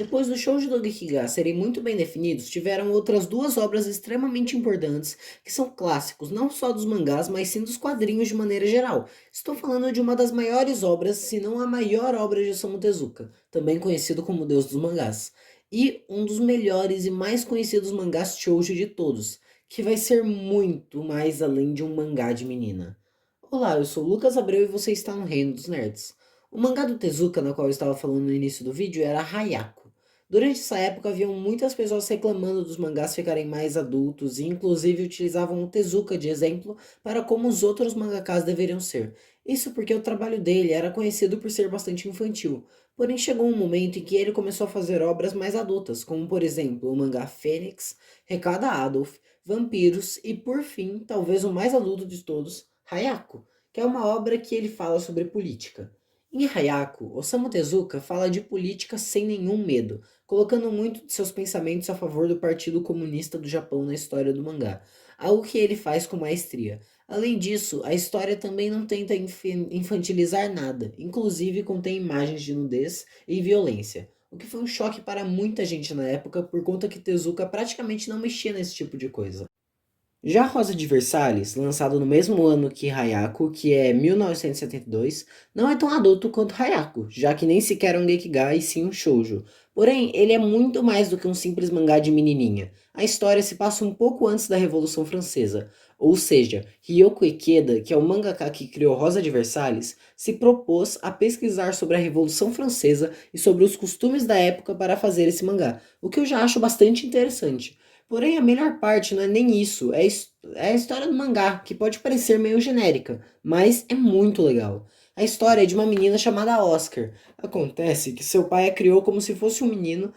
Depois do Shoujo do Gekiga serem muito bem definidos, tiveram outras duas obras extremamente importantes, que são clássicos não só dos mangás, mas sim dos quadrinhos de maneira geral. Estou falando de uma das maiores obras, se não a maior obra de Osamu Tezuka, também conhecido como Deus dos Mangás, e um dos melhores e mais conhecidos mangás shoujo de todos, que vai ser muito mais além de um mangá de menina. Olá, eu sou o Lucas Abreu e você está no Reino dos Nerds. O mangá do Tezuka, na qual eu estava falando no início do vídeo, era Hayako. Durante essa época haviam muitas pessoas reclamando dos mangás ficarem mais adultos e inclusive utilizavam o Tezuka de exemplo para como os outros mangakás deveriam ser. Isso porque o trabalho dele era conhecido por ser bastante infantil. Porém chegou um momento em que ele começou a fazer obras mais adultas, como por exemplo o mangá Fênix, Recada Adolf, Vampiros e por fim, talvez o mais adulto de todos, Hayako, que é uma obra que ele fala sobre política. Em Hayako, Osamu Tezuka fala de política sem nenhum medo, colocando muito de seus pensamentos a favor do Partido Comunista do Japão na história do mangá, algo que ele faz com maestria. Além disso, a história também não tenta infantilizar nada, inclusive contém imagens de nudez e violência, o que foi um choque para muita gente na época por conta que Tezuka praticamente não mexia nesse tipo de coisa. Já Rosa de Versalhes, lançado no mesmo ano que Hayako, que é 1972, não é tão adulto quanto Hayako, já que nem sequer é um Gekiga e sim um shoujo. Porém, ele é muito mais do que um simples mangá de menininha. A história se passa um pouco antes da Revolução Francesa, ou seja, Ryoko Ikeda, que é o mangaka que criou Rosa de Versalhes, se propôs a pesquisar sobre a Revolução Francesa e sobre os costumes da época para fazer esse mangá, o que eu já acho bastante interessante. Porém, a melhor parte não é nem isso, é a história do mangá, que pode parecer meio genérica, mas é muito legal. A história é de uma menina chamada Oscar. Acontece que seu pai a criou como se fosse um menino,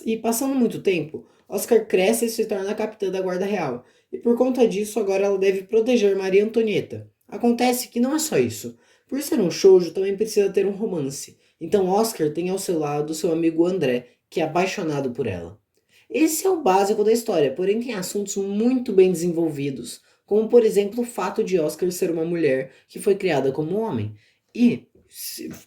e passando muito tempo, Oscar cresce e se torna a capitã da Guarda Real. E por conta disso, agora ela deve proteger Maria Antonieta. Acontece que não é só isso. Por ser um shoujo, também precisa ter um romance. Então Oscar tem ao seu lado seu amigo André, que é apaixonado por ela. Esse é o básico da história, porém tem assuntos muito bem desenvolvidos, como por exemplo o fato de Oscar ser uma mulher que foi criada como homem. E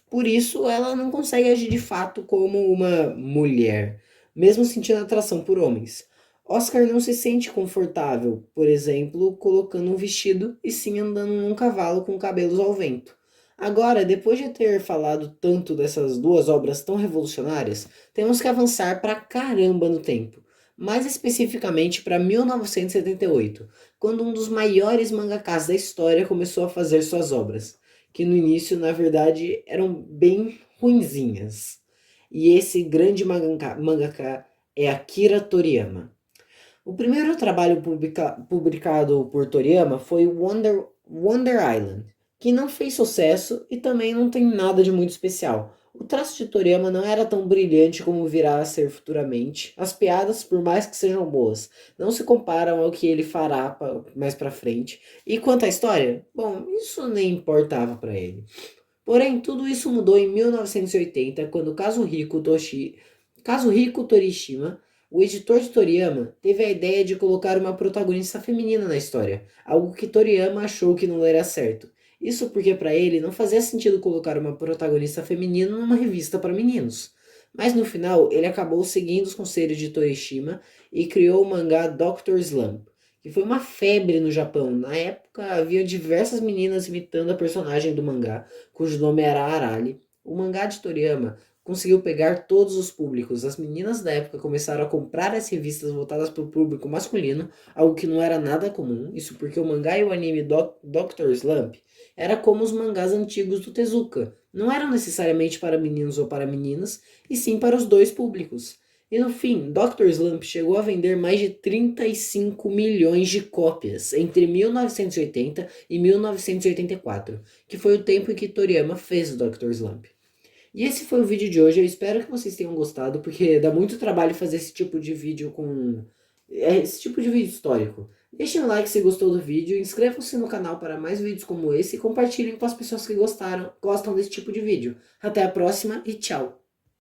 por isso ela não consegue agir de fato como uma mulher, mesmo sentindo atração por homens. Oscar não se sente confortável, por exemplo, colocando um vestido e sim andando num cavalo com cabelos ao vento. Agora, depois de ter falado tanto dessas duas obras tão revolucionárias, temos que avançar pra caramba no tempo. Mais especificamente para 1978, quando um dos maiores mangakás da história começou a fazer suas obras, que no início, na verdade, eram bem ruinzinhas. E esse grande mangaka é Akira Toriyama. O primeiro trabalho publicado por Toriyama foi Wonder Island, que não fez sucesso e também não tem nada de muito especial. O traço de Toriyama não era tão brilhante como virá a ser futuramente. As piadas, por mais que sejam boas, não se comparam ao que ele fará mais pra frente. E quanto à história, bom, isso nem importava para ele. Porém, tudo isso mudou em 1980, quando Kazuhiko Torishima, o editor de Toriyama, teve a ideia de colocar uma protagonista feminina na história, algo que Toriyama achou que não era certo. Isso porque para ele não fazia sentido colocar uma protagonista feminina numa revista para meninos. Mas no final, ele acabou seguindo os conselhos de Torishima e criou o mangá Dr. Slump, que foi uma febre no Japão. Na época, havia diversas meninas imitando a personagem do mangá, cujo nome era Arali. O mangá de Toriyama conseguiu pegar todos os públicos. As meninas da época começaram a comprar as revistas voltadas para o público masculino, algo que não era nada comum. Isso porque o mangá e o anime Dr. Slump era como os mangás antigos do Tezuka. Não eram necessariamente para meninos ou para meninas, e sim para os dois públicos. E no fim, Dr. Slump chegou a vender mais de 35 milhões de cópias entre 1980 e 1984, que foi o tempo em que Toriyama fez o Dr. Slump. E esse foi o vídeo de hoje, eu espero que vocês tenham gostado, porque dá muito trabalho fazer esse tipo de vídeo esse tipo de vídeo histórico. Deixem um like se gostou do vídeo, inscrevam-se no canal para mais vídeos como esse e compartilhem com as pessoas que gostam desse tipo de vídeo. Até a próxima e tchau!